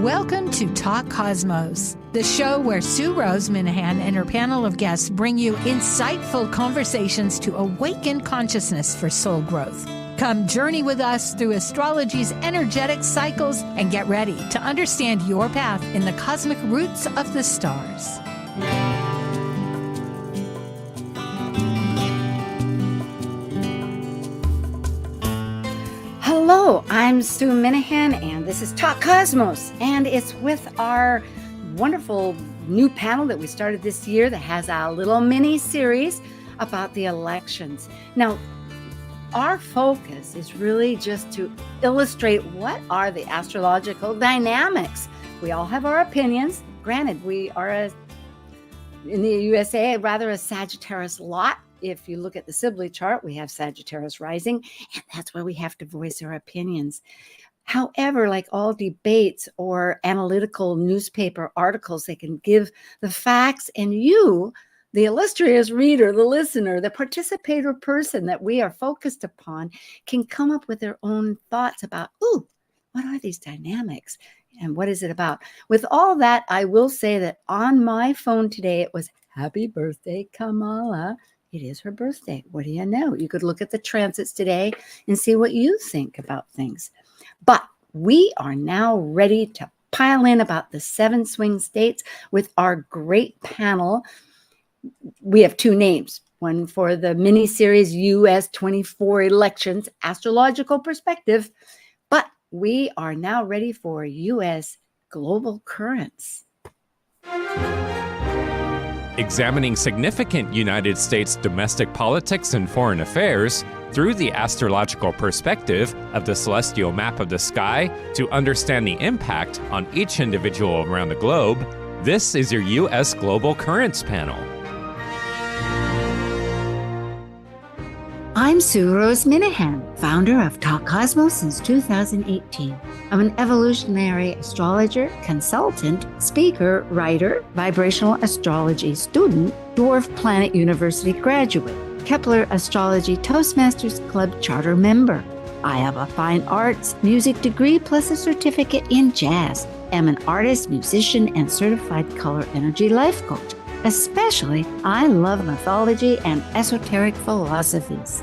Welcome to Talk Cosmos, the show where Sue Minahan and her panel of guests bring you insightful conversations to awaken consciousness for soul growth. Come journey with us through astrology's energetic cycles and get ready to understand your path in the cosmic roots of the stars. Hello, I'm Sue Minahan, and this is Talk Cosmos, and it's with our wonderful new panel that we started this year that has a little mini series about the elections. Now, our focus is really just to illustrate what are the astrological dynamics. We all have our opinions. Granted, we are in the USA, rather a Sagittarius lot. If you look at the Sibley chart, we have Sagittarius rising, and that's where we have to voice our opinions. However, like all debates or analytical newspaper articles, they can give the facts, and you, the illustrious reader, the listener, the participator person that we are focused upon, can come up with their own thoughts about, what are these dynamics? And what is it about? With all that, I will say that on my phone today, it was happy birthday, Kamala. It is her birthday. What do you know? You could look at the transits today and see what you think about things. But we are now ready to pile in about the 7 swing states with our great panel. We have 2 names, one for the mini-series US24 Elections, Astrological Perspective, but we are now ready for US Global Currents. Examining significant United States domestic politics and foreign affairs through the astrological perspective of the celestial map of the sky to understand the impact on each individual around the globe, this is your U.S. Global Currents panel. I'm Sue Minahan, founder of Talk Cosmos since 2018. I'm an evolutionary astrologer, consultant, speaker, writer, vibrational astrology student, Dwarf Planet University graduate, Kepler Astrology Toastmasters Club charter member. I have a fine arts music degree plus a certificate in jazz. I'm an artist, musician, and certified color energy life coach. Especially, I love mythology and esoteric philosophies.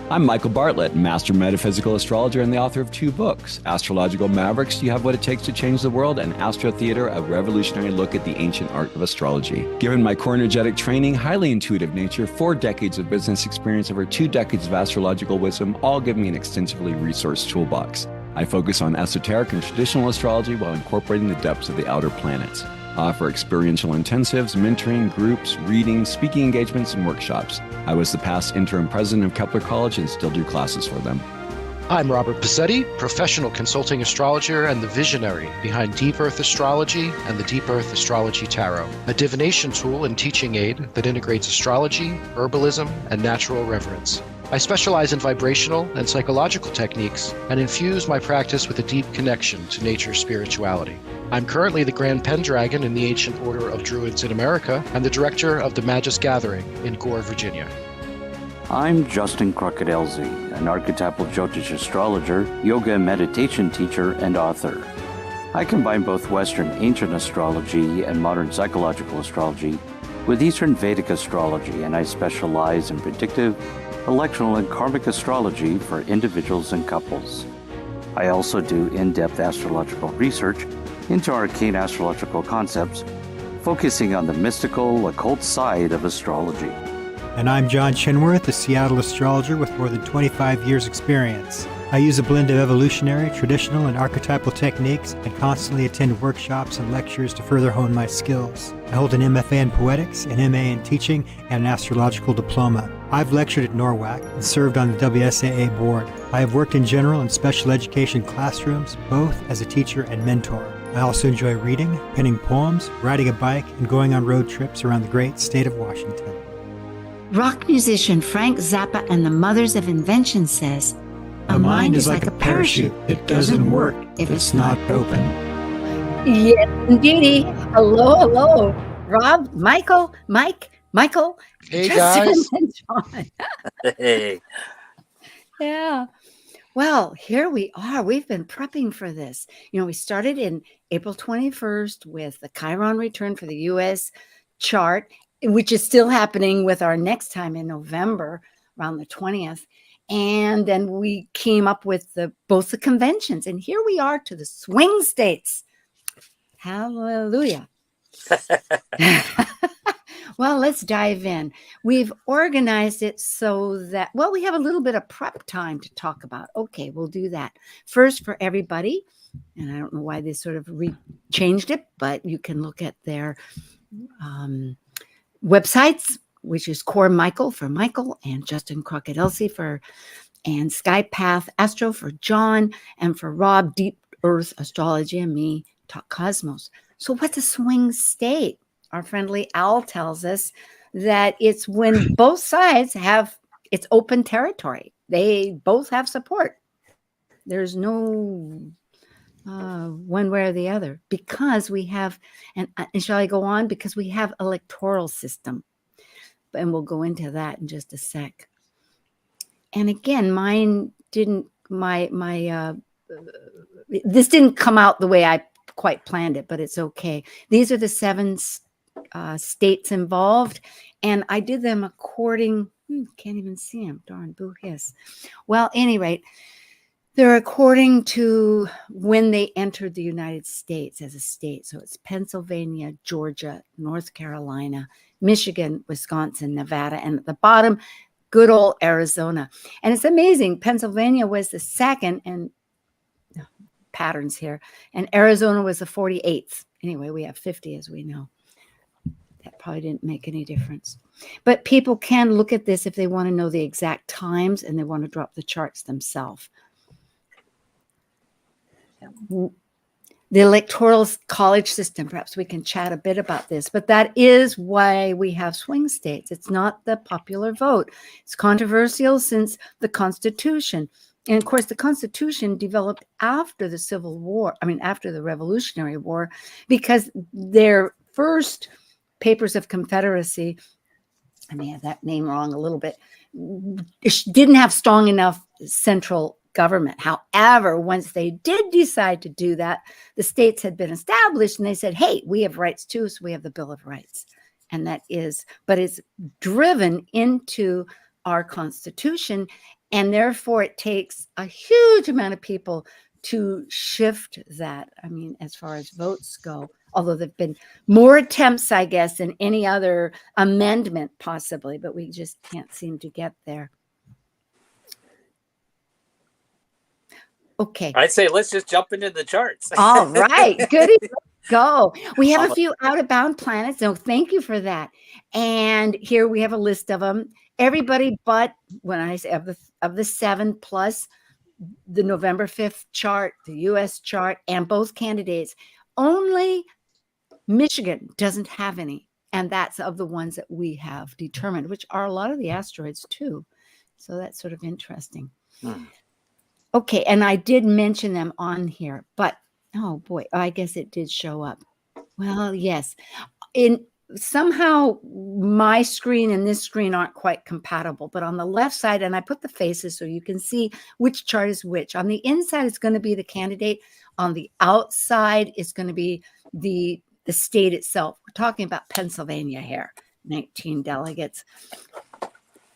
I'm Michael Bartlett, master metaphysical astrologer and the author of 2 books, Astrological Mavericks, You Have What It Takes to Change the World, and Astro Theater, a revolutionary look at the ancient art of astrology. Given my core energetic training, highly intuitive nature, 4 decades of business experience, over 2 decades of astrological wisdom, all give me an extensively resourced toolbox. I focus on esoteric and traditional astrology while incorporating the depths of the outer planets. I offer experiential intensives, mentoring, groups, readings, speaking engagements, and workshops. I was the past interim president of Kepler College and still do classes for them. I'm Robert Pizzetti, professional consulting astrologer and the visionary behind Deep Earth Astrology and the Deep Earth Astrology Tarot, a divination tool and teaching aid that integrates astrology, herbalism, and natural reverence. I specialize in vibrational and psychological techniques and infuse my practice with a deep connection to nature's spirituality. I'm currently the Grand Pendragon in the Ancient Order of Druids in America and the director of the Magus Gathering in Gore, Virginia. I'm Justin Crocodilzi, an archetypal Jyotish astrologer, yoga and meditation teacher, and author. I combine both Western ancient astrology and modern psychological astrology with Eastern Vedic astrology, and I specialize in predictive, electoral, and karmic astrology for individuals and couples. I also do in-depth astrological research into arcane astrological concepts, focusing on the mystical, occult side of astrology. And I'm John Chenworth, a Seattle astrologer with more than 25 years' experience. I use a blend of evolutionary, traditional, and archetypal techniques and constantly attend workshops and lectures to further hone my skills. I hold an MFA in poetics, an MA in teaching, and an astrological diploma. I've lectured at NORWAC and served on the WSAA board. I have worked in general and special education classrooms, both as a teacher and mentor. I also enjoy reading, penning poems, riding a bike, and going on road trips around the great state of Washington. Rock musician Frank Zappa and the Mothers of Invention says, "A mind is like a parachute. It doesn't work if it's not open." Yes, indeedy. Hello. Rob, Michael. Hey, guys. Hey. Yeah. Well, here we are. We've been prepping for this. We started in April 21st with the Chiron return for the US chart, which is still happening with our next time in November around the 20th. And then we came up with both the conventions. And here we are to the swing states. Hallelujah. Well, let's dive in. We've organized it so that, we have a little bit of prep time to talk about. Okay, we'll do that. First, for everybody, and I don't know why they sort of changed it, but you can look at their websites, which is Core Michael for Michael, and Justin Crockett Elsie and Skypath Astro for John, and for Rob, Deep Earth Astrology, and me, Talk Cosmos. So what's a swing state? Our friendly Al tells us that it's when both sides it's open territory. They both have support. There's no one way or the other, because we have, and shall I go on? Because we have electoral system, and we'll go into that in just a sec. And again, mine didn't, this didn't come out the way I quite planned it, but it's okay. These are the 7 states involved, and I did them according, can't even see them, darn boo hiss. Well, any rate, they're according to when they entered the United States as a state. So it's Pennsylvania, Georgia, North Carolina, Michigan, Wisconsin, Nevada, and at the bottom, good old Arizona. And it's amazing. Pennsylvania was the second, and patterns here, and Arizona was the 48th. Anyway, we have 50, as we know. That probably didn't make any difference. But people can look at this if they want to know the exact times and they want to drop the charts themselves. The electoral college system, perhaps we can chat a bit about this, but that is why we have swing states. It's not the popular vote. It's controversial since the Constitution. And of course, the Constitution developed after the Civil War, after the Revolutionary War, because their first Papers of Confederacy, I may have that name wrong a little bit, didn't have strong enough central government. However, once they did decide to do that, the states had been established, and they said, hey, we have rights too, so we have the Bill of Rights. And but it's driven into our Constitution, and therefore it takes a huge amount of people to shift that. As far as votes go, although there've been more attempts, I guess, than any other amendment possibly, but we just can't seem to get there. Okay. I'd say let's just jump into the charts. All right. Goody. Go. We have a few out of bound planets. So thank you for that. And here we have a list of them. Everybody but, when I say of the 7 plus the November 5th chart, the US chart, and both candidates, only Michigan doesn't have any. And that's of the ones that we have determined, which are a lot of the asteroids too. So that's sort of interesting. Okay, and I did mention them on here, but oh boy, I guess it did show up. Well, yes. Somehow my screen and this screen aren't quite compatible, but on the left side, and I put the faces so you can see which chart is which. On the inside, it's going to be the candidate. On the outside, it's going to be the state itself. We're talking about Pennsylvania here, 19 delegates.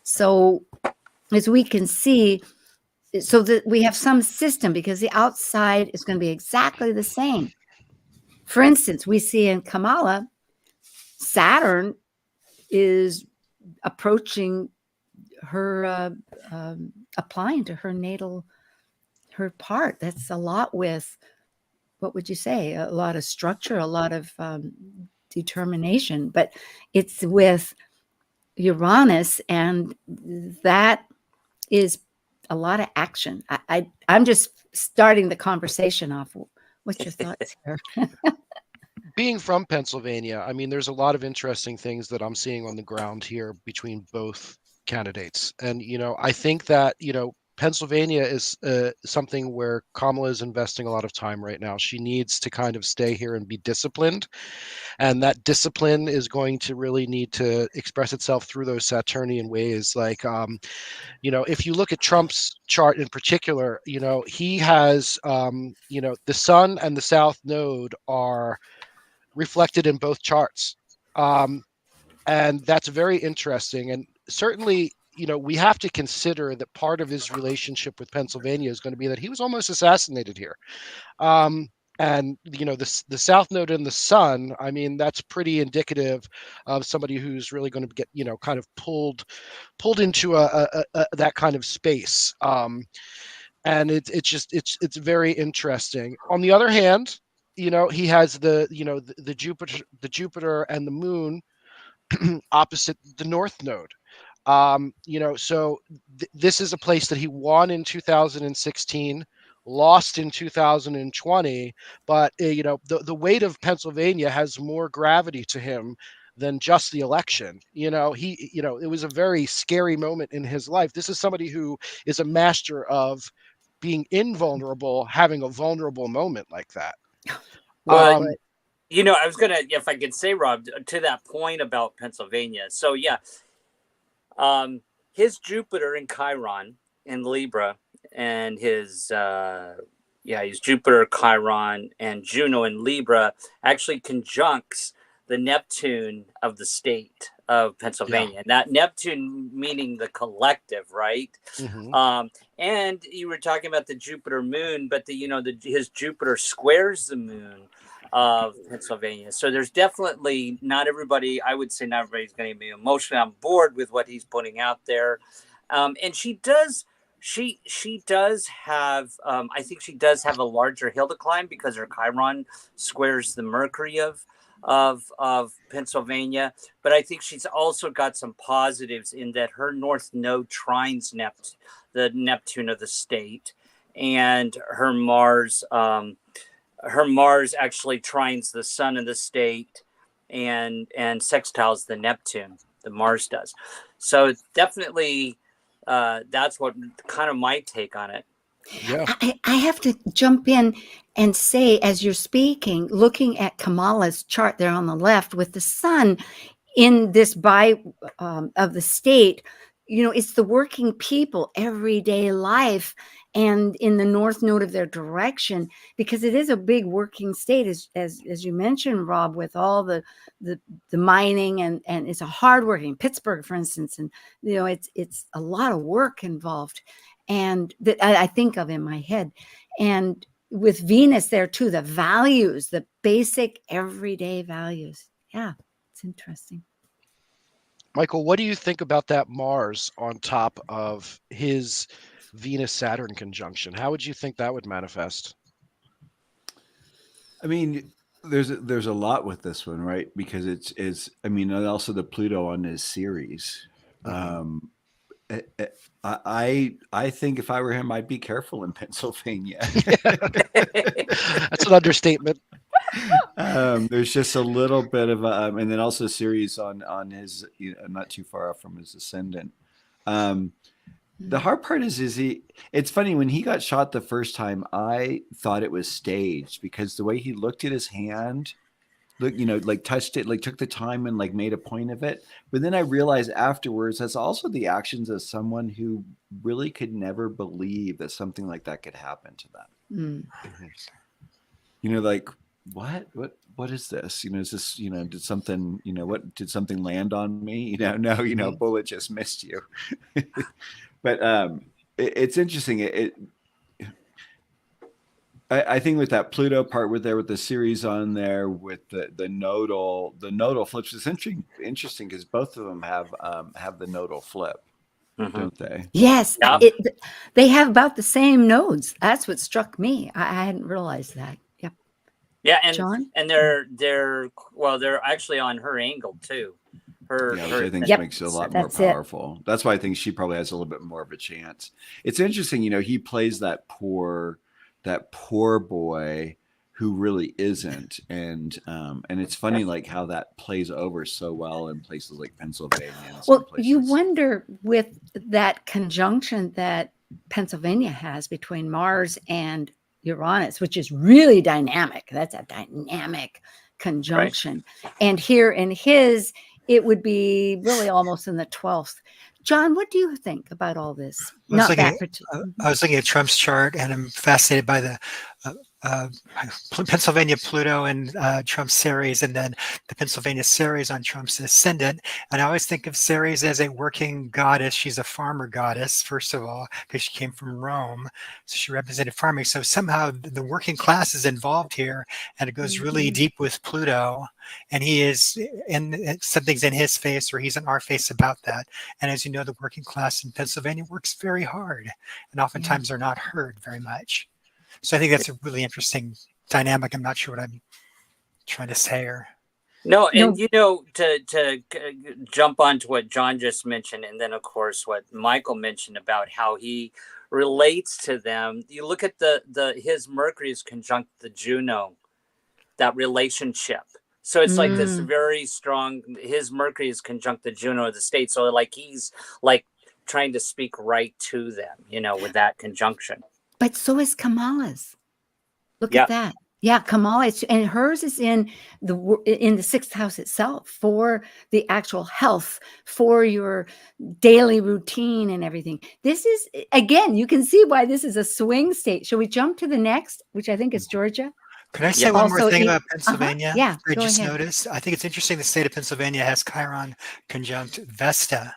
So as we can see, so that we have some system, because the outside is going to be exactly the same. For instance, we see in Kamala, Saturn is approaching her, applying to her natal, her part. That's a lot with, what would you say? A lot of structure, a lot of determination, but it's with Uranus, and that is a lot of action. I'm just starting the conversation off. What's your thoughts here? Being from Pennsylvania, there's a lot of interesting things that I'm seeing on the ground here between both candidates. And, I think that, Pennsylvania is something where Kamala is investing a lot of time right now. She needs to kind of stay here and be disciplined. And that discipline is going to really need to express itself through those Saturnian ways. Like, if you look at Trump's chart in particular, he has, the sun and the south node are reflected in both charts. And that's very interesting. And certainly, we have to consider that part of his relationship with Pennsylvania is going to be that he was almost assassinated here. And the south node and the sun, I mean, that's pretty indicative of somebody who's really going to get kind of pulled into that kind of space. And it's very interesting. On the other hand, he has the Jupiter and the moon opposite the north node. So this is a place that he won in 2016, lost in 2020, but the weight of Pennsylvania has more gravity to him than just the election. It was a very scary moment in his life. This is somebody who is a master of being invulnerable, having a vulnerable moment like that. Well, I was gonna, if I could say, Rob, to that point about Pennsylvania. So yeah, his Jupiter in Chiron in Libra, and his Jupiter, Chiron, and Juno in Libra actually conjuncts the Neptune of the state of Pennsylvania. Yeah. And that Neptune meaning the collective, right? Mm-hmm. And you were talking about the Jupiter moon, but his Jupiter squares the moon of Pennsylvania. So there's definitely not everybody's going to be emotionally on board with what he's putting out there. And she does have, I think she does have a larger hill to climb because her Chiron squares the Mercury of Pennsylvania. But I think she's also got some positives in that her North Node trines the Neptune of the state, and her Mars actually trines the sun of the state and sextiles the Neptune, the Mars does. So definitely that's what kind of my take on it. Yeah. I have to jump in and say, as you're speaking, looking at Kamala's chart there on the left with the sun in this of the state, it's the working people, everyday life, and in the north node of their direction, because it is a big working state, as you mentioned, Rob, with all the mining and it's a hardworking Pittsburgh, for instance, and it's a lot of work involved, and that I think of in my head, and with Venus there too, the values, the basic everyday values. Yeah, it's interesting. Michael, what do you think about that Mars on top of his Venus-Saturn conjunction? How would you think that would manifest? I mean, there's a lot with this one, right? Because it's and also the Pluto on his series. Mm-hmm. I think if I were him, I'd be careful in Pennsylvania. That's an understatement. There's just a little bit of and then also a series on his, not too far off from his ascendant. The hard part is it's funny, when he got shot the first time, I thought it was staged, because the way he looked at his hand, touched it, took the time and made a point of it. But then I realized afterwards, that's also the actions of someone who really could never believe that something like that could happen to them. What is this? Is this, did something, did something land on me? No, bullet just missed you. But it's interesting. I think with that Pluto part with the series on there with the nodal flips, it's interesting because both of them have the nodal flip, don't they? Yes, yeah. They have about the same nodes. That's what struck me. I hadn't realized that. Yep. Yeah, and John? And they're actually on her angle too. Which I think makes it a lot more powerful. That's why I think she probably has a little bit more of a chance. It's interesting, he plays that poor boy who really isn't, and it's funny how that plays over so well in places like Pennsylvania. Well, you wonder with that conjunction that Pennsylvania has between Mars and Uranus, which is really dynamic. That's a dynamic conjunction. And here in his, it would be really almost in the 12th. John, what do you think about all this? Not that particular. I was looking at Trump's chart, and I'm fascinated by the uh, Pennsylvania Pluto and Trump's Ceres, and then the Pennsylvania Ceres on Trump's ascendant. And I always think of Ceres as a working goddess. She's a farmer goddess, first of all, because she came from Rome, so she represented farming. So somehow the working class is involved here, and it goes really deep with Pluto. And he is, and something's in his face, or he's in our face about that. And as you know, the working class in Pennsylvania works very hard, and oftentimes they're not heard very much. So I think that's a really interesting dynamic. I'm not sure what I'm trying to say. No, and to jump onto what John just mentioned, and then of course what Michael mentioned about how he relates to them. You look at his Mercury is conjunct the Juno, that relationship. So it's like this very strong. His Mercury is conjunct the Juno of the state. So like he's like trying to speak right to them, with that conjunction. But so is Kamala's. Look at that. Yeah, Kamala, and hers is in the sixth house itself for the actual health, for your daily routine and everything. This is, again, you can see why this is a swing state. Shall we jump to the next, which I think is Georgia? Can I say one more thing about Pennsylvania? Yeah, I just noticed. I think it's interesting the state of Pennsylvania has Chiron conjunct Vesta.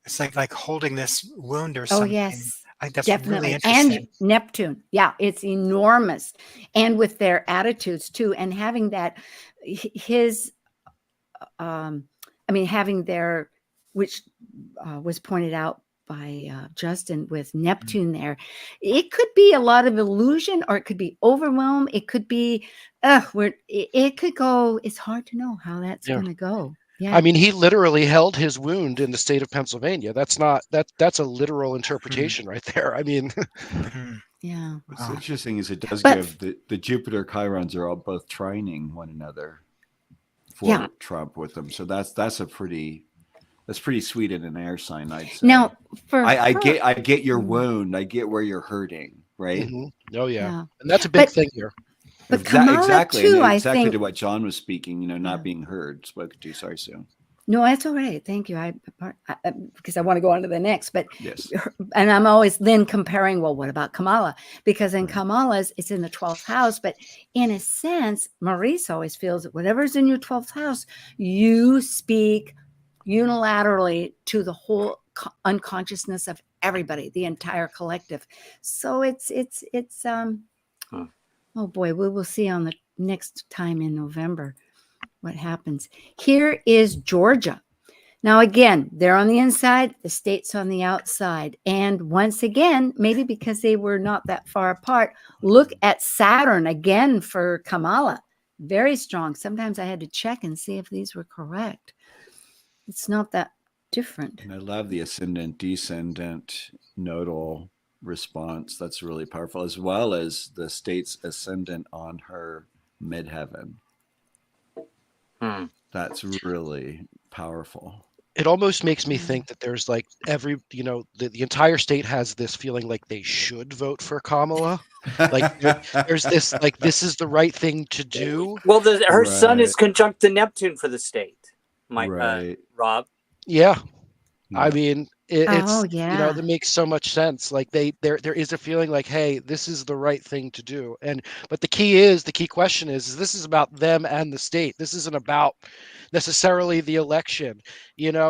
It's like holding this wound or something. Oh, yes. I think that's definitely really interesting. And Neptune. Yeah, it's enormous. And with their attitudes too, and having that, having their, which was pointed out by Justin with Neptune there, it could be a lot of illusion, or it could be overwhelm. It could be, it could go. It's hard to know how that's going to go. Yeah. I mean, he literally held his wound in the state of Pennsylvania. That's a literal interpretation right there. I mean, yeah. What's interesting is it does give the Jupiter Chirons are all both trining one another for Trump with them. So that's pretty sweet in an air sign, I'd say. Now, I get your wound. I get where you're hurting, right? Mm-hmm. Oh yeah, and that's a big thing here. But exactly too, exactly to what John was speaking, not being heard. Spoke to. Sorry, Sue. No, that's all right. Thank you. I because I want to go on to the next, but yes. And I'm always then comparing. Well, what about Kamala? Because in Kamala's, it's in the 12th house, but in a sense, Maurice always feels that whatever's in your 12th house, you speak unilaterally to the whole unconsciousness of everybody, the entire collective. So it's oh boy, we will see on the next time in November what happens. Here is Georgia. Now, again, they're on the inside, the state's on the outside. And once again, maybe because they were not that far apart, look at Saturn again for Kamala. Very strong. Sometimes I had to check and see if these were correct. It's not that different. And I love the ascendant, descendant, nodal response. That's really powerful, as well as the state's ascendant on her midheaven. That's really powerful. It almost makes me think that there's like the entire state has this feeling like they should vote for Kamala. Like there's this, like, this is the right thing to do. Well, her sun is conjunct the Neptune for the state, Rob. Yeah. I mean, that makes so much sense. Like there is a feeling like, hey, this is the right thing to do. But the key question is this is about them and the state. This isn't about necessarily the election,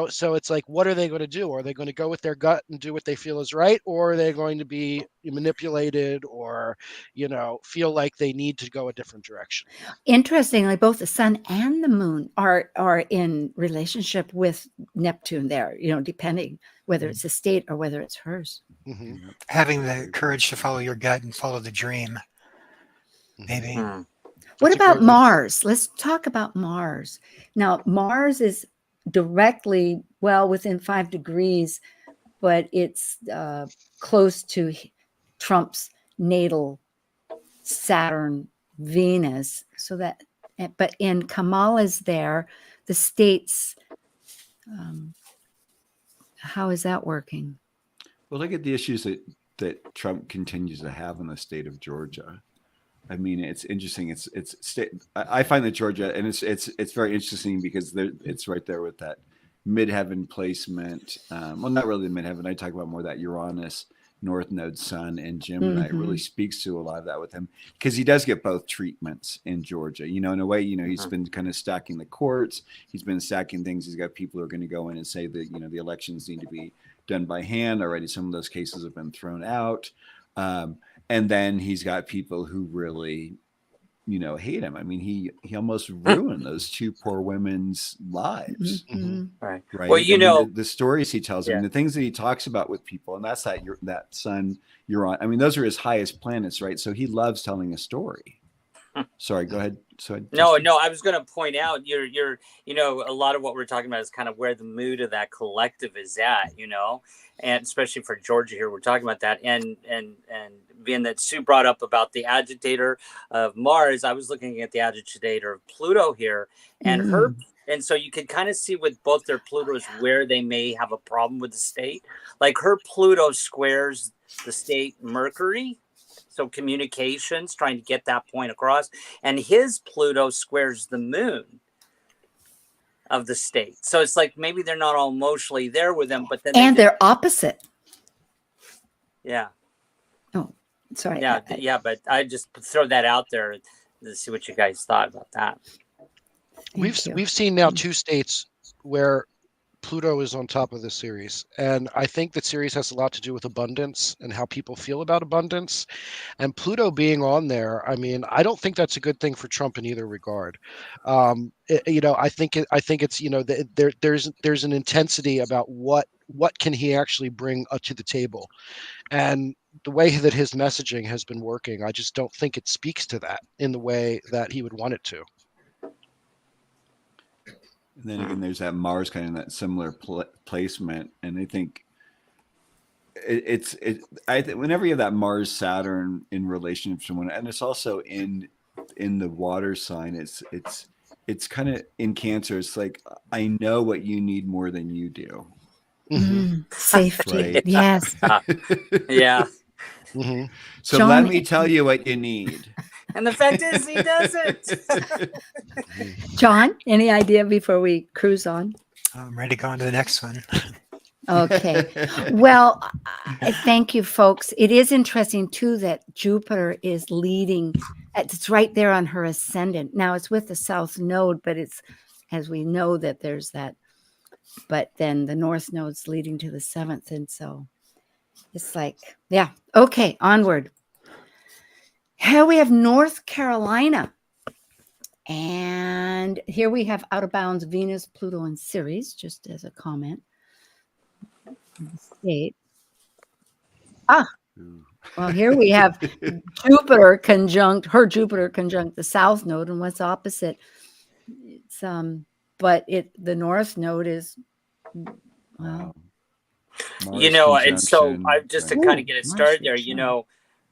so it's like, what are they going to do? Are they going to go with their gut and do what they feel is right, or are they going to be manipulated, or feel like they need to go a different direction? Interestingly, both the sun and the moon are in relationship with Neptune there, depending whether it's a state or whether it's hers. Mm-hmm. Having the courage to follow your gut and follow the dream, maybe. What about Mars? Let's talk about Mars. Now, Mars is directly, within 5 degrees, but it's close to Trump's natal Saturn, Venus. So that, but in Kamala's there, the states, how is that working? Well, look at the issues that Trump continues to have in the state of Georgia. I mean, it's interesting. I find that Georgia, and it's very interesting because it's right there with that midheaven placement. Well, not really the midheaven. I talk about more that Uranus North Node Sun and Gemini. It really speaks to a lot of that with him because he does get both treatments in Georgia. In a way, he's been kind of stacking the courts. He's been stacking things. He's got people who are going to go in and say that the elections need to be done by hand. Already, some of those cases have been thrown out. And then he's got people who really, hate him. I mean, he almost ruined those two poor women's lives. Right. Well, the stories he tells, the things that he talks about with people, and that's that sun you're on. I mean, those are his highest planets, right? So he loves telling a story. Sorry, go ahead. No, I was going to point out you're a lot of what we're talking about is kind of where the mood of that collective is at, and especially for Georgia here, we're talking about that. And being that Sue brought up about the agitator of Mars, I was looking at the agitator of Pluto here, and and so you can kind of see with both their Plutos where they may have a problem with the state. Like her Pluto squares the state Mercury. So communications, trying to get that point across. And his Pluto squares the moon of the state. So it's like maybe they're not all emotionally there with them, but then they're opposite. Yeah. Oh, sorry. Yeah, but I just throw that out there to see what you guys thought about that. We've seen now two states where Pluto is on top of this series. And I think that series has a lot to do with abundance and how people feel about abundance. And Pluto being on there, I mean, I don't think that's a good thing for Trump in either regard. I think it's, there's an intensity about what can he actually bring to the table. And the way that his messaging has been working, I just don't think it speaks to that in the way that he would want it to. And then again, there's that Mars kind of that similar placement, and I think whenever you have that Mars Saturn in relationship to someone, and it's also in the water sign, it's kind of in Cancer. It's like I know what you need more than you do. Safety, right? yes, yeah. So John, let me tell you what you need. And the fact is, he doesn't. John, any idea before we cruise on? I'm ready to go on to the next one. Okay. Well, thank you, folks. It is interesting, too, that Jupiter is leading. It's right there on her ascendant. Now, it's with the South Node, but it's, as we know, that there's that. But then the North Node's leading to the 7th. And so it's like, yeah. Okay, onward. Here we have North Carolina. And here we have out of bounds Venus, Pluto, and Ceres, just as a comment. State. Well, here we have Jupiter conjunct the South Node, and what's opposite? It's but the North Node is well. And so I just to kind of get it started there,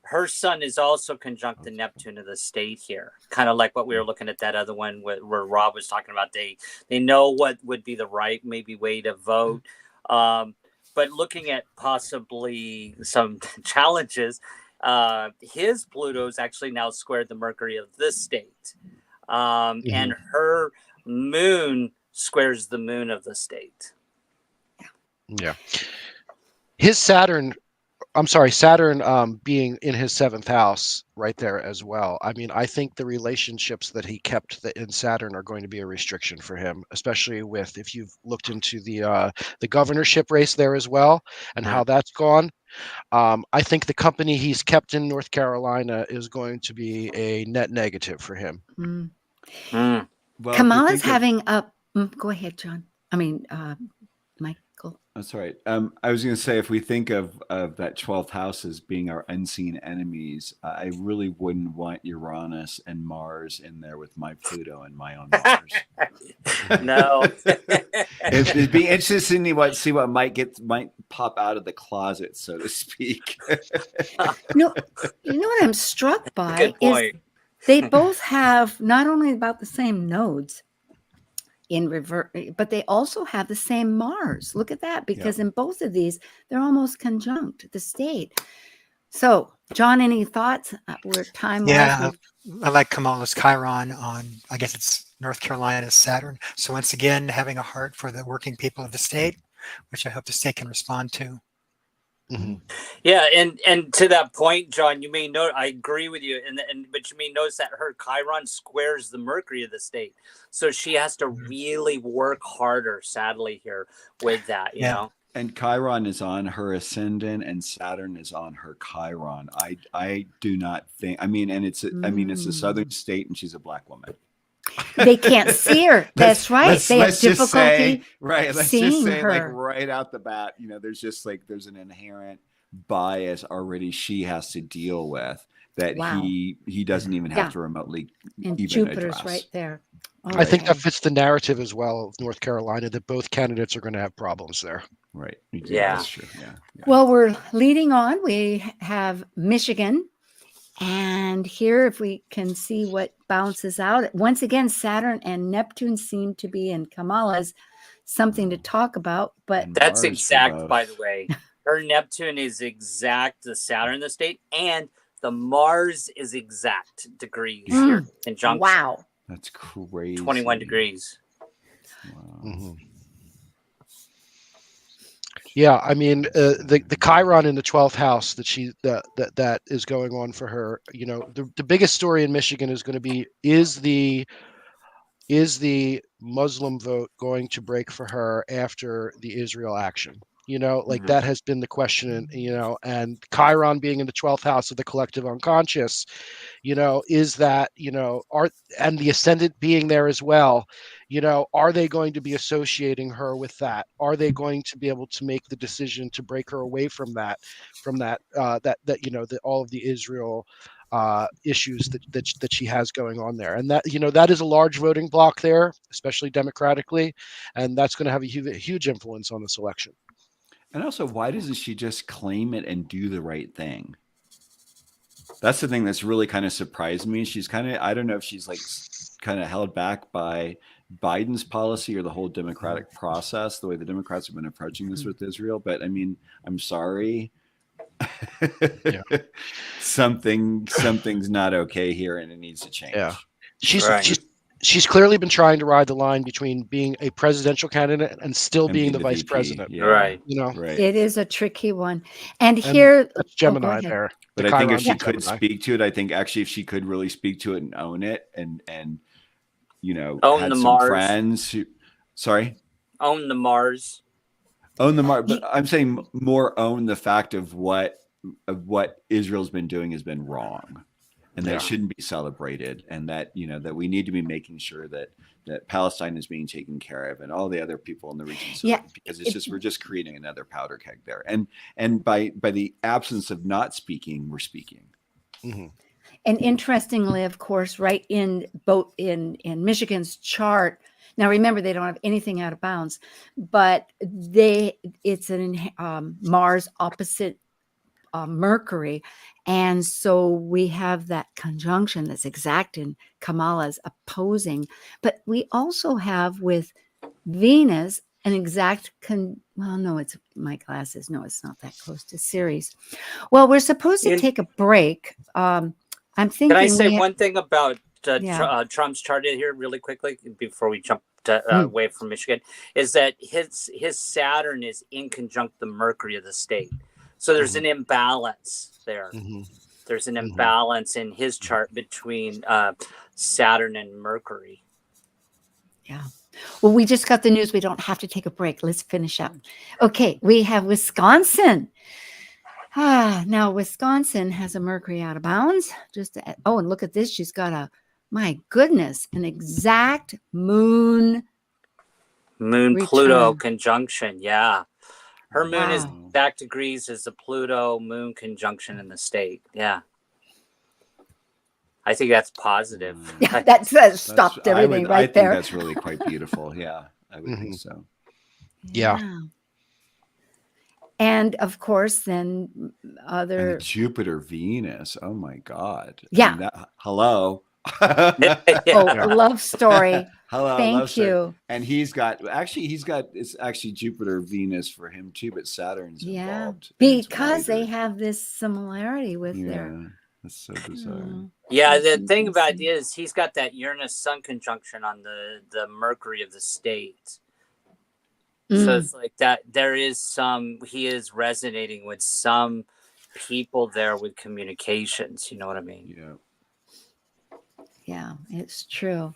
her sun is also conjunct the Neptune of the state here, kind of like what we were looking at that other one where Rob was talking about. They know what would be the right maybe way to vote, but looking at possibly some challenges, his Pluto's actually now squared the Mercury of this state, and her moon squares the moon of the state. Yeah, his Saturn being in his 7th house right there as well. I mean, I think the relationships that he kept in Saturn are going to be a restriction for him, especially if you've looked into the governorship race there as well and how that's gone. I think the company he's kept in North Carolina is going to be a net negative for him. Well, Kamala's having a go ahead, John. I mean, Michael. That's right. I was going to say, if we think of that 12th house as being our unseen enemies, I really wouldn't want Uranus and Mars in there with my Pluto and my own Mars. No. It'd be interesting to see what might pop out of the closet, so to speak. You know what I'm struck by is they both have not only about the same nodes, in reverse, but they also have the same Mars. Look at that, because in both of these, they're almost conjunct the state. So, John, any thoughts? We're time-wise. Yeah, I like Kamala's Chiron on, I guess it's North Carolina's Saturn. So once again, having a heart for the working people of the state, which I hope the state can respond to. Yeah, and to that point, John, you may know, I agree with you, but you may notice that her Chiron squares the Mercury of the state, so she has to really work harder, sadly, here with that, you know. And Chiron is on her ascendant, and Saturn is on her Chiron. I do not think. I mean, and it's it's a southern state, and she's a black woman. They can't see her. That's right. They have difficulty Let's seeing just say, her. like right out the bat, there's just like there's an inherent bias already she has to deal with that he doesn't even have to remotely and even Jupiter's address. right there. I think that fits the narrative as well of North Carolina, that both candidates are going to have problems there. Right. Yeah. That's true. Yeah. Well, we're leading on. We have Michigan. And here, if we can see what bounces out, once again, Saturn and Neptune seem to be in Kamala's something to talk about. But That's Mars exact, by the way. Her Neptune is exact, the Saturn in the state, and the Mars is exact degrees here in conjunction. Wow. That's crazy. 21 degrees. Wow. Yeah, I mean, the Chiron in the 12th house that is going on for her. The biggest story in Michigan is going to be is the Muslim vote going to break for her after the Israel action? That has been the question. And Chiron being in the 12th house of the collective unconscious, is that and the ascendant being there as well. Are they going to be associating her with that? Are they going to be able to make the decision to break her away from that all of the Israel issues that she has going on there? And that is a large voting bloc there, especially democratically, and that's going to have a huge influence on this election. And also, why doesn't she just claim it and do the right thing? That's the thing that's really kind of surprised me. She's kind of, I don't know if she's like kind of held back by Biden's policy or the whole democratic process, the way the Democrats have been approaching this with Israel. But I mean, I'm sorry. Something's not okay here, and it needs to change. Yeah. She's clearly been trying to ride the line between being a presidential candidate and still being the vice VP. president. Yeah. Right. Right. It is a tricky one. And here, that's Gemini there. But I think if she could speak to it, I think actually if she could really speak to it and own it, and own had the some Mars. friends who, Own the Mars. Own the Mars. But I'm saying more own the fact of what Israel's been doing has been wrong. And that shouldn't be celebrated, and that that we need to be making sure that Palestine is being taken care of, and all the other people in the region. Because we're just creating another powder keg there, and by the absence of not speaking, we're speaking. and interestingly, of course, right in Michigan's chart. Now, remember, they don't have anything out of bounds, but it's an Mars opposite Mercury. And so we have that conjunction that's exact in Kamala's opposing, but we also have with Venus an exact it's my glasses. No, it's not that close to Ceres. Well, we're supposed to take a break. I'm thinking. Can I say one thing about Trump's chart here really quickly before we jump away from Michigan? Is that his Saturn is in conjunct the Mercury of the state. So there's an imbalance there. There's an imbalance in his chart between Saturn and Mercury. Yeah. Well, we just got the news. We don't have to take a break. Let's finish up. Okay. We have Wisconsin. Now Wisconsin has a Mercury out of bounds. And look at this. She's got my goodness, an exact moon Pluto conjunction. Yeah. Her moon is exact degrees as the Pluto moon conjunction in the state. Yeah. I think that's positive. Yeah, that stopped everything right there. I think that's really quite beautiful. Yeah, I would think so. Yeah. And of course, then and Jupiter, Venus. Oh my God. Yeah. Hello. Love story. Hello, Thank you. and it's actually Jupiter, Venus for him too, but Saturn's Yeah, involved. And it's because they wider. have this similarity with their. Yeah, that's so bizarre. Yeah, That's the thing about it interesting. is he's got that Uranus Sun conjunction on the Mercury of the state. So it's like that he is resonating with some people there with communications, you know what I mean? Yeah. Yeah, it's true.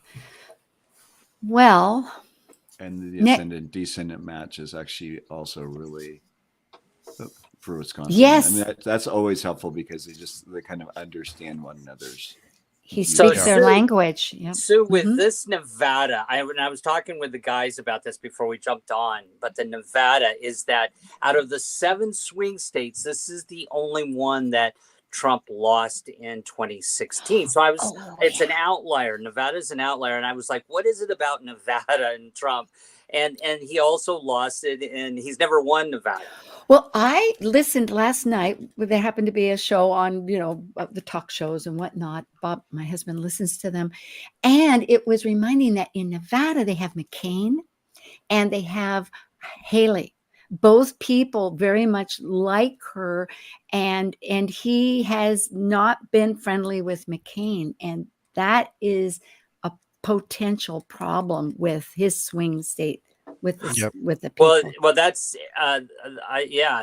Well, And the ascendant descendant match is actually also really for Wisconsin. Yes. I mean, that's always helpful because they kind of understand one another's. He speaks their language. Yep. So with this Nevada, I was talking with the guys about this before we jumped on, but the Nevada is that out of the 7 swing states, this is the only one that Trump lost in 2016. So it's an outlier. Nevada's an outlier. And I was like, what is it about Nevada and Trump? And he also lost it, and he's never won Nevada. Well, I listened last night. There happened to be a show on, the talk shows and whatnot. Bob, my husband, listens to them. And it was reminding that in Nevada, they have McCain and they have Haley. Both people very much like her. And he has not been friendly with McCain. And that is a potential problem with his swing state. With the people. Well, that's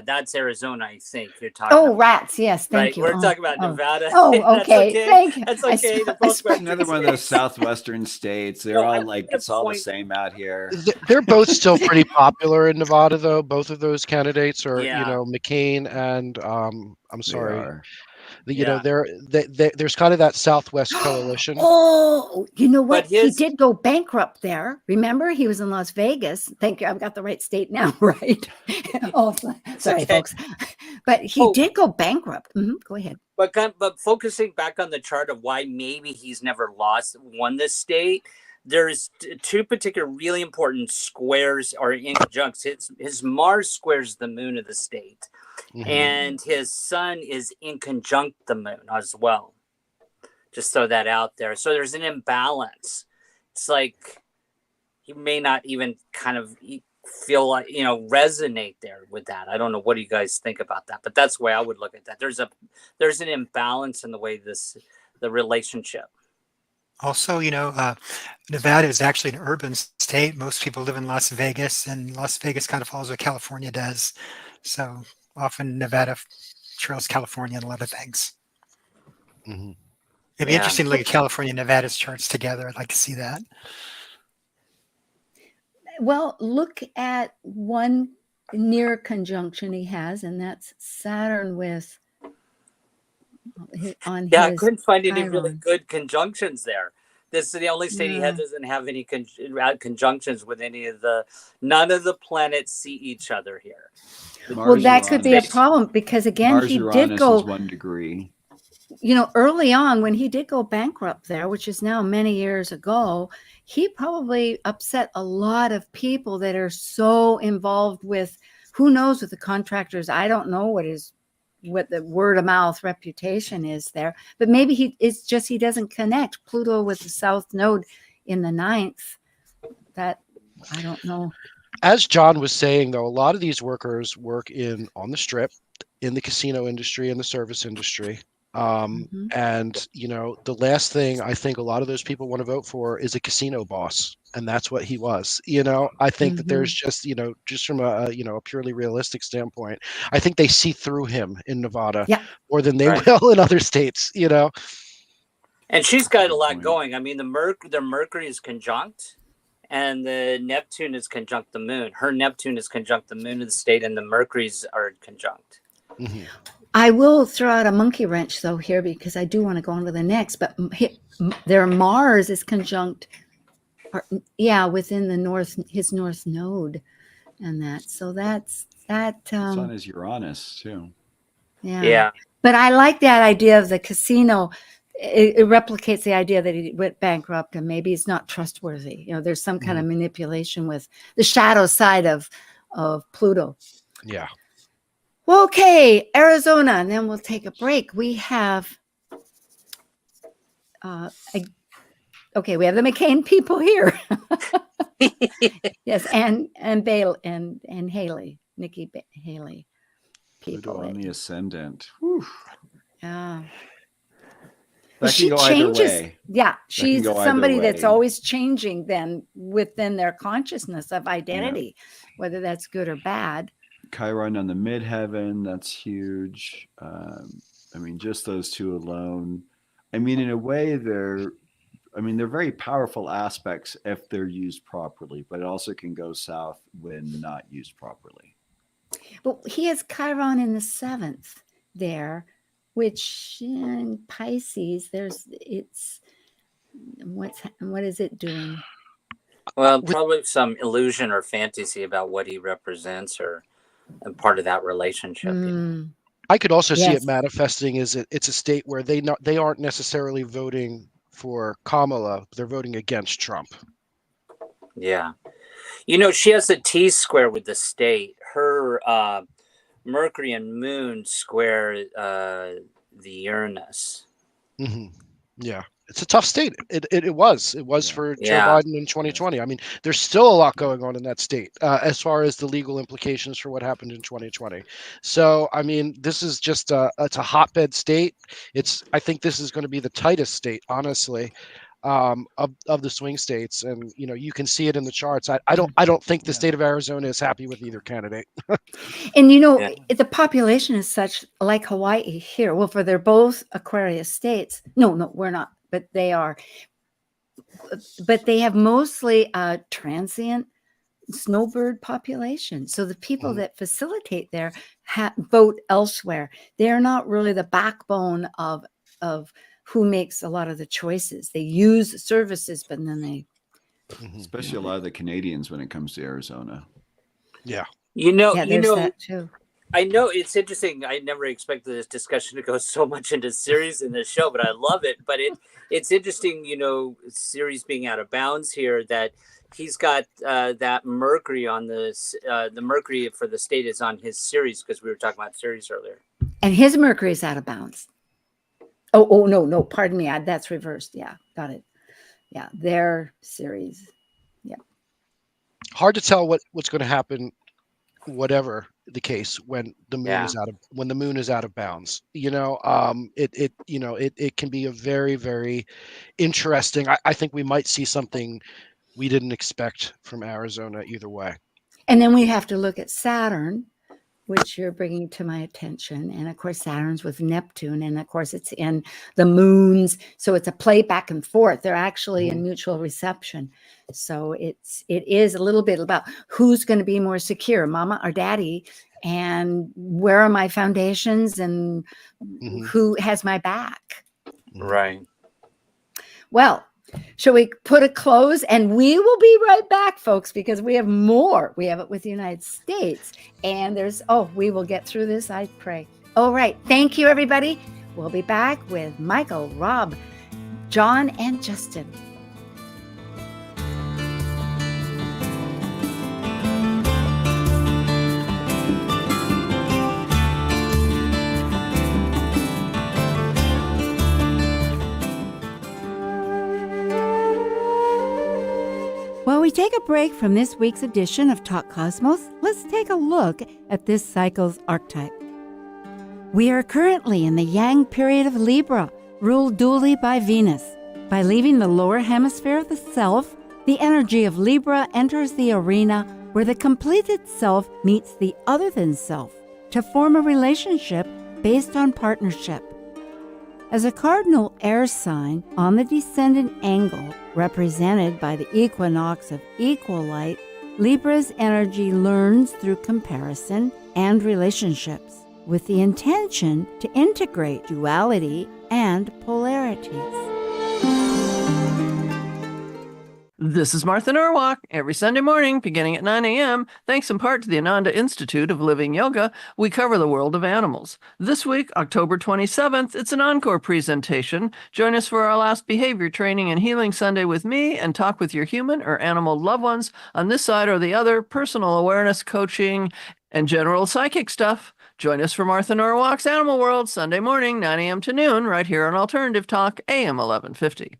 that's Arizona. I think you're talking. Oh, rats! Yes, thank you. We're talking about Nevada. Oh, okay. Thank you. That's okay. Another one of those southwestern states. They're all like it's all the same out here. They're both still pretty popular in Nevada, though. Both of those candidates are, McCain and I'm sorry. There's kind of that Southwest coalition. Oh, you know what? He did go bankrupt there. Remember, he was in Las Vegas. Thank you. I've got the right state now, right? Sorry, folks. But he did go bankrupt. Go ahead. But focusing back on the chart of why maybe he's never won this state, there's 2 particular really important squares or injuncts. His Mars squares the moon of the state. And his sun is in conjunct the moon as well. Just throw that out there. So there's an imbalance. It's like he may not even kind of feel like, resonate there with that. I don't know. What do you guys think about that? But that's the way I would look at that. There's an imbalance in the way the relationship. Also, Nevada is actually an urban state. Most people live in Las Vegas, and Las Vegas kind of follows what California does. So often Nevada trails California in a lot of things. It'd be interesting to look at California and Nevada's charts together. I'd like to see that. Well, look at one near conjunction he has, and that's Saturn with I couldn't find any really good conjunctions there. This is the only state he doesn't have any conjunctions with none of the planets see each other here. Well, that could be a problem because, again, he did go 1 degree. Early on when he did go bankrupt there, which is now many years ago, he probably upset a lot of people that are so involved with, who knows, with the contractors. I don't know what the word of mouth reputation is there, but maybe he doesn't connect Pluto with the South Node in the 9th. That I don't know. As John was saying, though, a lot of these workers work on the Strip, in the casino industry, in the service industry. And, the last thing I think a lot of those people want to vote for is a casino boss. And that's what he was. I think that there's just, just from a purely realistic standpoint, I think they see through him in Nevada more than they will in other states, And she's got a lot going. I mean, the Mercury is conjunct. And the Neptune is conjunct the moon. Her Neptune is conjunct the moon of the state, and the Mercuries are conjunct. I will throw out a monkey wrench, though, here, because I do want to go on to the next. But their Mars is conjunct, within his North Node, and that. So that's that. Sun is Uranus too. Yeah. But I like that idea of the casino. It replicates the idea that he went bankrupt and maybe it's not trustworthy. There's some kind of manipulation with the shadow side of Pluto. Yeah. Okay, Arizona, and then we'll take a break. We have Okay, we have the McCain people here. Yes, and Bale and Haley, Haley. Pluto on the People. ascendant. Whew. Yeah. That She can go either changes. way. Yeah, she's go either somebody that's way. always changing then within their consciousness of identity, whether that's good or bad. Chiron on the midheaven, that's huge. I mean, just those two alone. I mean, in a way, they're very powerful aspects if they're used properly, but it also can go south when not used properly. But he has Chiron in the 7th there, which in Pisces, what is it doing? Well, probably some illusion or fantasy about what he represents or part of that relationship. I could also see it manifesting as it's a state where they aren't necessarily voting for Kamala, they're voting against Trump. Yeah. She has a T-square with the state. Her Mercury and Moon square the Uranus. Mm-hmm. Yeah. It's a tough state. It was for Joe Biden in 2020. I mean, there's still a lot going on in that state as far as the legal implications for what happened in 2020. So, I mean, this is just it's a hotbed state. I think this is going to be the tightest state, honestly, of the swing states. And, you can see it in the charts. I don't think the state of Arizona is happy with either candidate. And, the population is such like Hawaii here. Well, they're both Aquarius states. No, we're not. But they are. But they have mostly a transient snowbird population. So the people that facilitate there vote elsewhere. They're not really the backbone of who makes a lot of the choices. They use services, but then they... Especially a lot of the Canadians when it comes to Arizona. Yeah. That too. I know it's interesting. I never expected this discussion to go so much into Ceres in this show, but I love it. But it's interesting, Ceres being out of bounds here, that he's got that Mercury on the Mercury for the state is on his Ceres, because we were talking about Ceres earlier. And his Mercury is out of bounds. Oh, no, pardon me. That's reversed. Yeah, got it. Yeah, their Ceres. Yeah. Hard to tell what's going to happen, whatever the case, when the moon is out of bounds. It can be a very, very interesting. I think we might see something we didn't expect from Arizona either way. And then we have to look at Saturn, which you're bringing to my attention. And of course, Saturn's with Neptune. And of course, it's in the moons. So it's a play back and forth. They're actually in mutual reception. So it is a little bit about who's going to be more secure, mama or daddy, and where are my foundations, and who has my back. Right. Well, shall we put a close? And we will be right back, folks, because we have more. We have it with the United States. And we will get through this, I pray. All right. Thank you, everybody. We'll be back with Michael, Rob, John, and Justin. While we take a break from this week's edition of Talk Cosmos, let's take a look at this cycle's archetype. We are currently in the Yang period of Libra, ruled dually by Venus. By leaving the lower hemisphere of the self, the energy of Libra enters the arena where the completed self meets the other than self to form a relationship based on partnership. As a cardinal air sign on the descendant angle, represented by the equinox of equal light, Libra's energy learns through comparison and relationships, with the intention to integrate duality and polarities. This is Martha Norwalk. Every Sunday morning, beginning at 9 a.m., thanks in part to the Ananda Institute of Living Yoga, we cover the world of animals. This week, October 27th, it's an encore presentation. Join us for our last behavior training and healing Sunday with me, and talk with your human or animal loved ones on this side or the other, personal awareness coaching, and general psychic stuff. Join us for Martha Norwalk's Animal World, Sunday morning, 9 a.m. to noon, right here on Alternative Talk, AM 1150.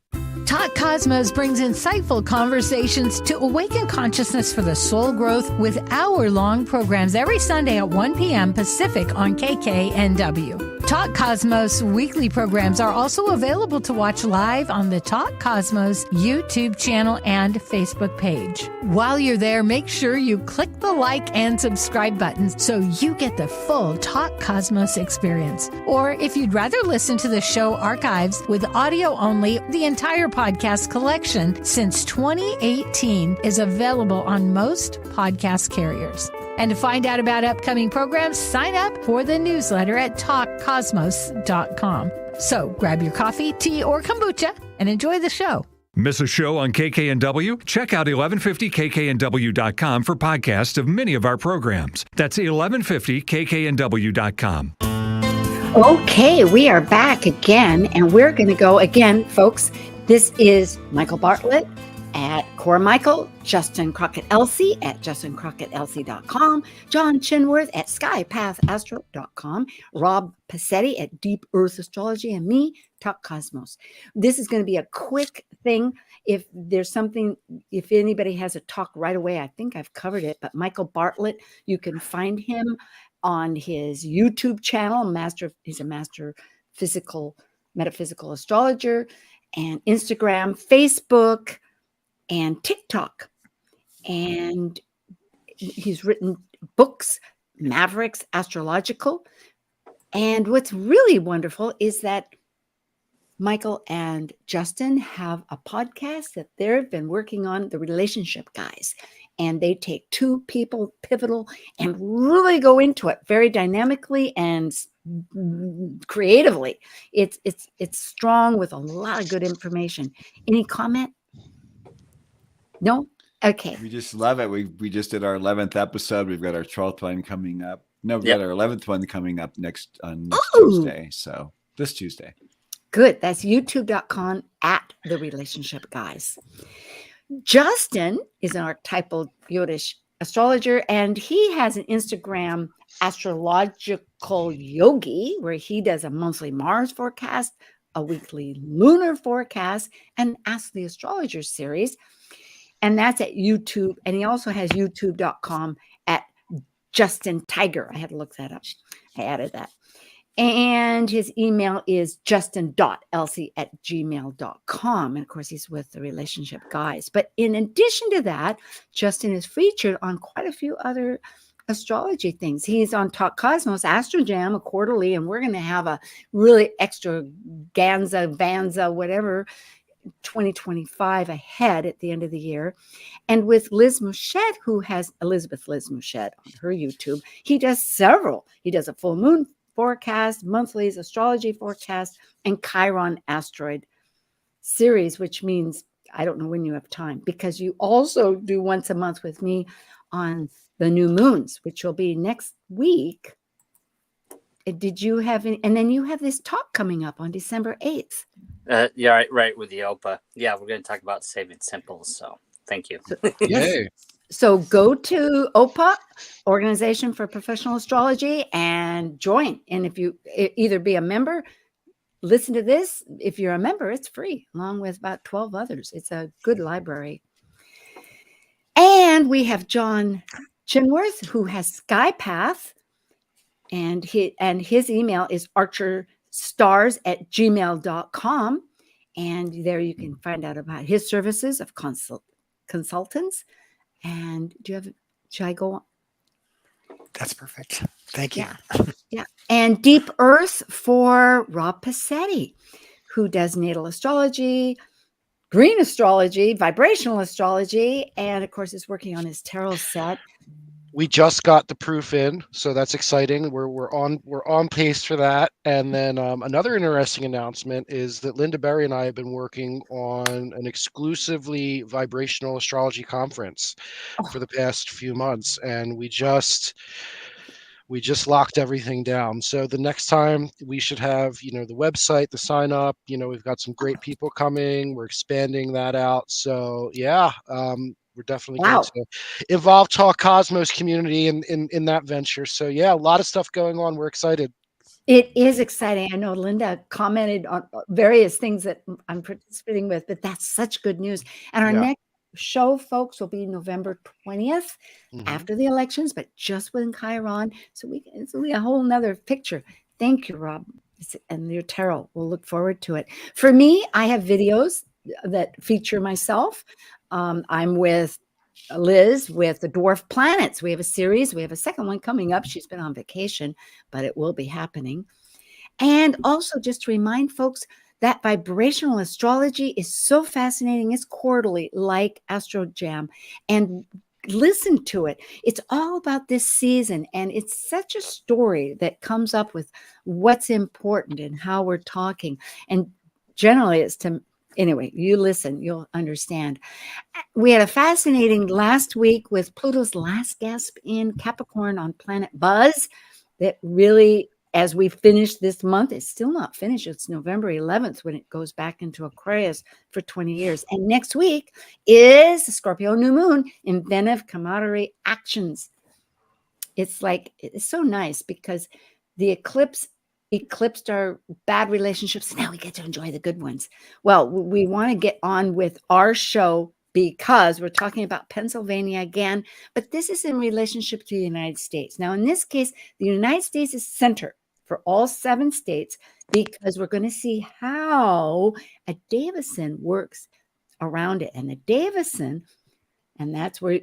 Talk Cosmos brings insightful conversations to awaken consciousness for the soul growth with hour-long programs every Sunday at 1 p.m. Pacific on KKNW. Talk Cosmos weekly programs are also available to watch live on the Talk Cosmos YouTube channel and Facebook page. While you're there, make sure you click the like and subscribe buttons so you get the full Talk Cosmos experience. Or if you'd rather listen to the show archives with audio only, the entire podcast collection since 2018 is available on most podcast carriers. And to find out about upcoming programs, sign up for the newsletter at talkcosmos.com. So grab your coffee, tea, or kombucha and enjoy the show. Miss a show on KKNW? Check out 1150kknw.com for podcasts of many of our programs. That's 1150kknw.com. Okay, we are back again, and we're going to go again, folks. This is Michael Bartlett at Core Michael, Justin Crockett-Elsie at JustinCrockettElsie.com, John Chinworth at SkyPathAstro.com, Rob Passetti at Deep Earth Astrology, and me, Talk Cosmos. This is going to be a quick thing. If there's something, if anybody has a talk right away, I think I've covered it, but Michael Bartlett, you can find him on his YouTube channel. He's a master metaphysical astrologer, and Instagram, Facebook, and TikTok. And he's written books, Mavericks, Astrological. And what's really wonderful is that Michael and Justin have a podcast that they've been working on, The Relationship Guys. And they take two people, pivotal, and really go into it very dynamically and creatively. It's strong with a lot of good information. Any comment? No? Okay. We just love it. We just did our 11th episode. We've got our 12th one coming up. No, we've got our 11th one coming up next Tuesday. So this Tuesday. Good. That's youtube.com at The Relationship Guys. Justin is an archetypal Yodish astrologer, and he has an Instagram, Astrological Yogi, where he does a monthly Mars forecast, a weekly lunar forecast, and Ask the Astrologer series. And that's at YouTube. And he also has youtube.com at Justin Tiger. I had to look that up. I added that. And his email is justin.elsie@gmail.com. And of course, he's with The Relationship Guys. But in addition to that, Justin is featured on quite a few other astrology things. He's on Talk Cosmos, Astrojam, a quarterly, and we're going to have a really extravaganza, whatever, 2025 ahead at the end of the year. And with Liz Mouchette, who has Elizabeth Liz Mouchette on her YouTube, he does several. He does a full moon forecast, monthlies, astrology forecast, and Chiron asteroid series, which means I don't know when you have time, because you also do once a month with me on the new moons, which will be next week. Did you have any? And then you have this talk coming up on December 8th. Yeah, right, with the OPA. Yeah, we're going to talk about saving symbols. So thank you. Yay. So go to OPA, Organization for Professional Astrology, and join. And if you either be a member, listen to this. If you're a member, it's free, along with about 12 others. It's a good library. And we have John Chinworth, who has SkyPath, and his email is archerstars@gmail.com. And there you can find out about his services of consultants. And should I go on? That's perfect. Thank you. Yeah. And Deep Earth for Rob Passetti, who does natal astrology, green astrology, vibrational astrology, and of course is working on his tarot set. We just got the proof in, so that's exciting. We're on pace for that. And then another interesting announcement is that Linda Berry and I have been working on an exclusively vibrational astrology conference for the past few months, and we just locked everything down. So the next time we should have, the website, the sign up. We've got some great people coming. We're expanding that out. So yeah. We're definitely going to involve Talk Cosmos community in that venture. So yeah, a lot of stuff going on. We're excited. It is exciting. I know Linda commented on various things that I'm participating with, but that's such good news. And our Yeah. next show, folks, will be November 20th after the elections, but just within Chiron. So it'll be a whole nother picture. Thank you, Rob. And your tarot. We'll look forward to it. For me, I have videos that feature myself. I'm with Liz with the dwarf planets. We have a series. We have a second one coming up. She's been on vacation, but it will be happening. And also, just to remind folks that vibrational astrology is so fascinating. It's quarterly, like Astro Jam. And listen to it. It's all about this season. And it's such a story that comes up with what's important and how we're talking. And generally, it's to, anyway, you listen, you'll understand. We had a fascinating last week with Pluto's last gasp in Capricorn on planet Buzz that really, as we finish this month, it's still not finished. It's November 11th when it goes back into Aquarius for 20 years. And next week is the Scorpio new moon, inventive camaraderie actions. It's like, it's so nice because the eclipse eclipsed our bad relationships. Now we get to enjoy the good ones. Well, we want to get on with our show because we're talking about Pennsylvania again, but this is in relationship to the United States. Now, in this case, the United States is center for all 7 states because we're going to see how a Davison works around it. And the Davison, and that's where,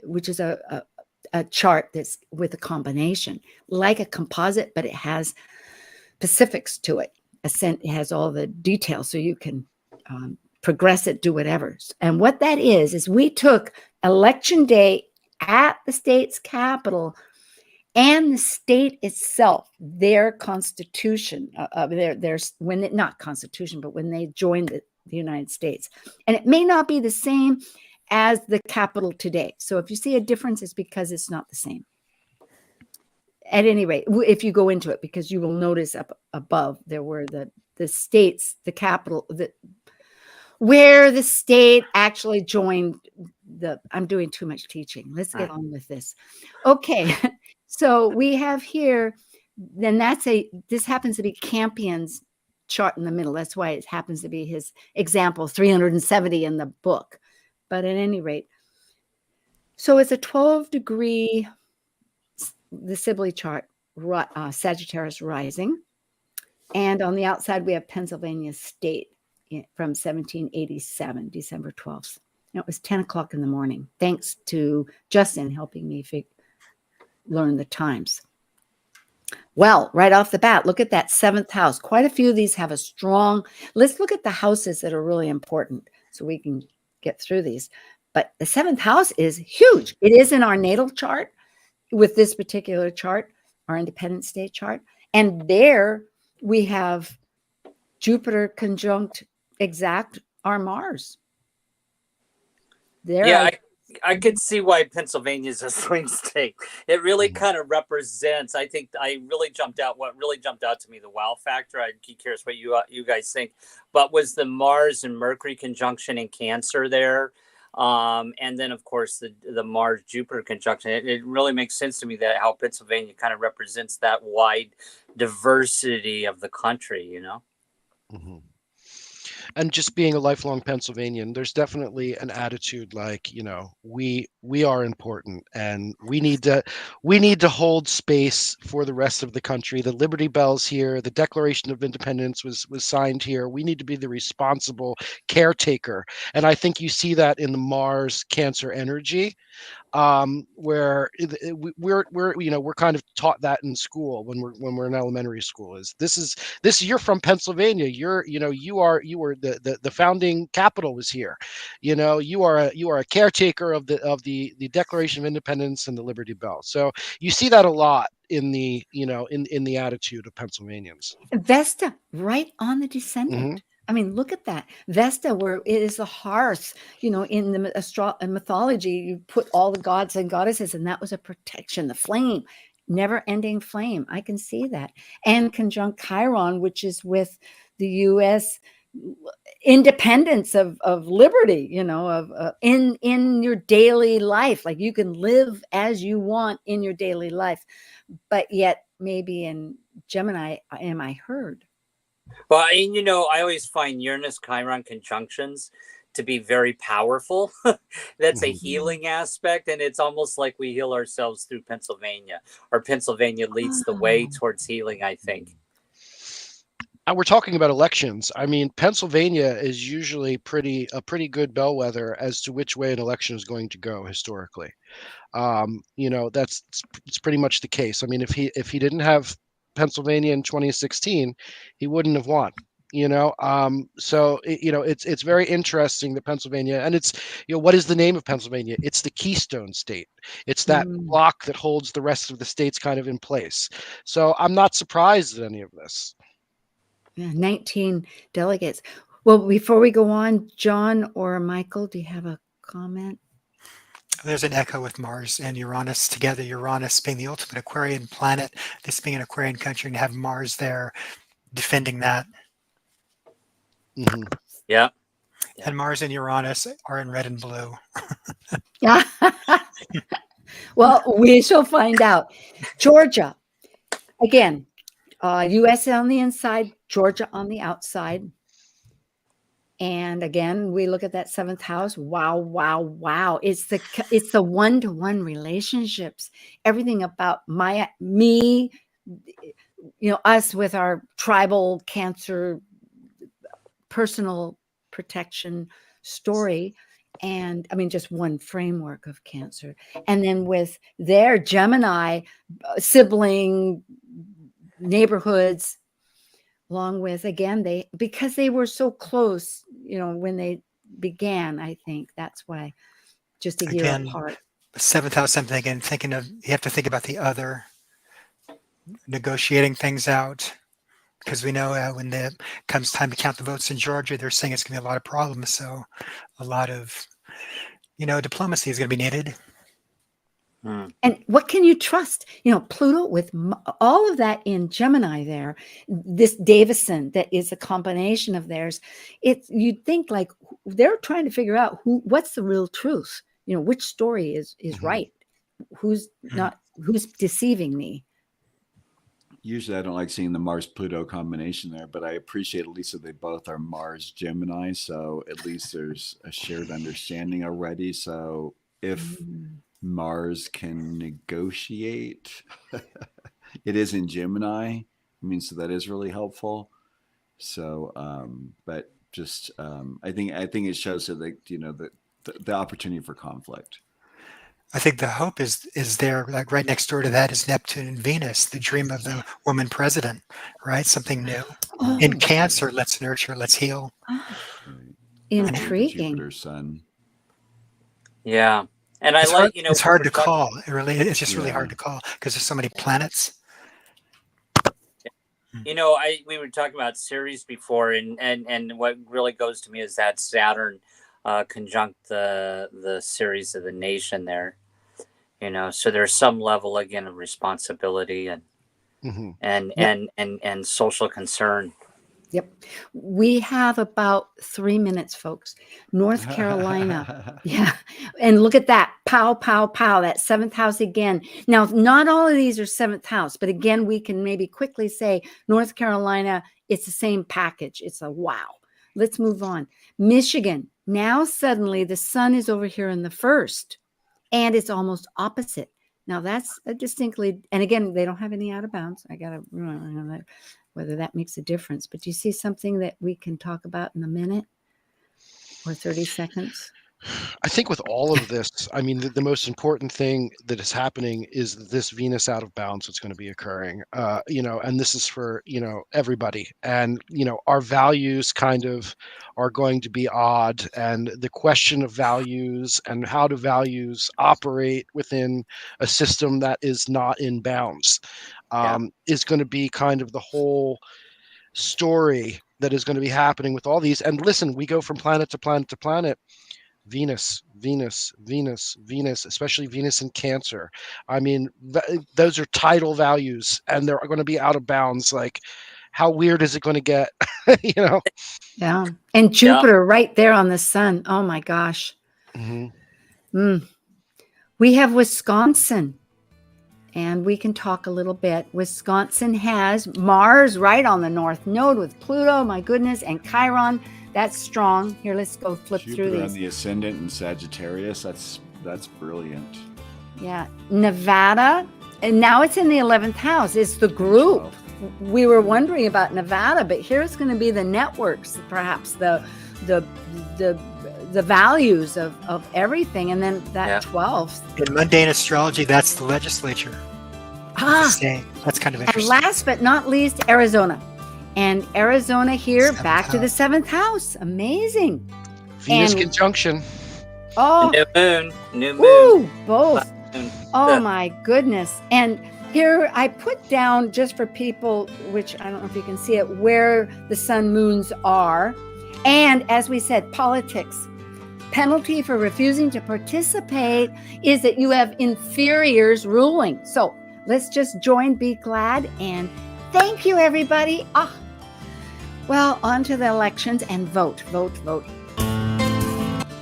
which is a chart that's with a combination, like a composite, but it has specifics to it. It has all the details, so you can progress it, do whatever. And what that is we took election day at the state's capital and the state itself, their constitution, not constitution, but when they joined the United States. And it may not be the same as the capital today. So if you see a difference, it's because it's not the same. At any rate, if you go into it, because you will notice up above, there were the states, the capital, where the state actually joined I'm doing too much teaching. Let's get on with this. Okay. So we have here, then this happens to be Campion's chart in the middle. That's why it happens to be his example, 370 in the book. But at any rate, so it's a 12-degree, the Sibley chart, Sagittarius rising. And on the outside, we have Pennsylvania state from 1787, December 12th. And it was 10 o'clock in the morning, thanks to Justin helping me learn the times. Well, right off the bat, look at that 7th house. Quite a few of these have a strong, let's look at the houses that are really important so we can get through these. But the 7th house is huge. It is in our natal chart with this particular chart, our independent state chart. And there we have Jupiter conjunct exact our Mars. There, I could see why Pennsylvania is a swing state. It really kind of represents. I think what really jumped out to me, the wow factor. I'd be curious what you guys think, but was the Mars and Mercury conjunction in Cancer there, and then of course the Mars Jupiter conjunction. It really makes sense to me that how Pennsylvania kind of represents that wide diversity of the country. You know. Mm-hmm. And just being a lifelong Pennsylvanian, there's definitely an attitude like, we are important and we need to hold space for the rest of the country. The Liberty Bell's here. The Declaration of Independence was signed here. We need to be the responsible caretaker. And I think you see that in the Mars Cancer energy. Where we're kind of taught that in school when we're in elementary school is this you're from Pennsylvania, you were the founding capital was here, you are a caretaker of the Declaration of Independence and the Liberty Bell. So you see that a lot in the in the attitude of Pennsylvanians. Vesta right on the descendant. Mm-hmm. I mean, look at that. Vesta, where it is the hearth, in the mythology, you put all the gods and goddesses, and that was a protection, the flame, never ending flame. I can see that. And conjunct Chiron, which is with the U.S. independence of liberty, in your daily life. Like you can live as you want in your daily life, but yet maybe in Gemini am I heard? Well, and I always find Uranus Chiron conjunctions to be very powerful. That's a healing aspect, and it's almost like we heal ourselves through Pennsylvania, or Pennsylvania leads the way towards healing, I think. And we're talking about elections. I mean, Pennsylvania is usually a pretty good bellwether as to which way an election is going to go historically. It's pretty much the case. I mean, if he didn't have Pennsylvania in 2016, he wouldn't have won. It's very interesting that Pennsylvania, and it's what is the name of Pennsylvania? It's the Keystone State. It's that block that holds the rest of the states kind of in place. So I'm not surprised at any of this. Yeah, 19 delegates. Well, before we go on, John or Michael, do you have a comment? There's an echo with Mars and Uranus together. Uranus being the ultimate Aquarian planet, this being an Aquarian country, and have Mars there defending that. Mm-hmm. Yeah. And Mars and Uranus are in red and blue. Yeah. Well, we shall find out. Georgia, again, U.S. on the inside, Georgia on the outside. And again, we look at that 7th house. Wow, wow, wow. It's the one-to-one relationships. Everything about me, us with our tribal Cancer personal protection story. And I mean, just one framework of Cancer. And then with their Gemini sibling neighborhoods, along with, again, because they were so close, when they began, I think that's why, just a year apart. The 7th house, I'm thinking of, you have to think about the other, negotiating things out. Because we know when it comes time to count the votes in Georgia, they're saying it's going to be a lot of problems. So a lot of, diplomacy is going to be needed. And what can you trust? Pluto with all of that in Gemini there, this Davison that is a combination of theirs. You'd think like they're trying to figure out what's the real truth, which story is right, who's deceiving me. Usually I don't like seeing the Mars-Pluto combination there, but I appreciate at least that they both are Mars-Gemini, so at least there's a shared understanding already. So if Mars can negotiate, it is in Gemini, so that is really helpful. So, but just I think it shows that the opportunity for conflict. I think the hope is there, like right next door to that is Neptune and Venus, the dream of the woman president, right? Something new. In Cancer, let's nurture, let's heal. Intriguing. Jupiter, Sun. Yeah. And it's hard to call. It's just really hard to call because there's so many planets. We were talking about Ceres before, and what really goes to me is that Saturn conjunct the Ceres of the nation there. So there's some level again of responsibility and social concern. Yep. We have about 3 minutes, folks. North Carolina. Yeah. And look at that. Pow, pow, pow. That 7th house again. Now, not all of these are 7th house, but again, we can maybe quickly say North Carolina, it's the same package. It's a wow. Let's move on. Michigan. Now, suddenly the sun is over here in the 1st and it's almost opposite. Now that's a distinctly, and again, they don't have any out of bounds. I got to remember that, whether that makes a difference. But do you see something that we can talk about in a minute or 30 seconds? I think with all of this, the most important thing that is happening is this Venus out of bounds that's going to be occurring, and this is for, everybody. And, our values kind of are going to be odd. And the question of values and how do values operate within a system that is not in bounds is going to be kind of the whole story that is going to be happening with all these. And listen, we go from planet to planet to planet. Venus, especially Venus in Cancer. Those are tidal values and they're going to be out of bounds. Like, how weird is it going to get? Yeah. And Jupiter right there on the sun. Oh my gosh. We have Wisconsin. And we can talk a little bit. Wisconsin has Mars right on the north node with Pluto, my goodness, and Chiron. That's strong. Here, let's go flip through Jupiter these. on the ascendant in Sagittarius. That's brilliant. Yeah, Nevada, and now it's in the 11th house. It's the group. We were wondering about Nevada, but here it's going to be the networks, perhaps the values of everything, and then that 12th. In mundane astrology, that's the legislature. That's kind of interesting. And last but not least, Arizona. And Arizona here, Seventh back to the house. 7th house. Amazing. Venus And- conjunction. Oh, New moon. woo, both. Moon. Oh my goodness. And here I put down, just for people, which I don't know if you can see it, where the sun moons are. And as we said, politics. Penalty for refusing to participate is that you have inferiors ruling. So let's just join, be glad, and thank you, everybody. Well, on to the elections and vote.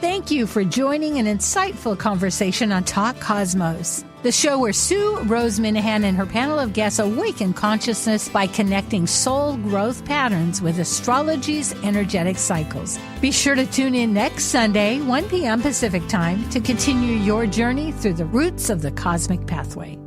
Thank you for joining an insightful conversation on Talk Cosmos, the show where Sue Minahan and her panel of guests awaken consciousness by connecting soul growth patterns with astrology's energetic cycles. Be sure to tune in next Sunday, 1 p.m. Pacific Time, to continue your journey through the roots of the cosmic pathway.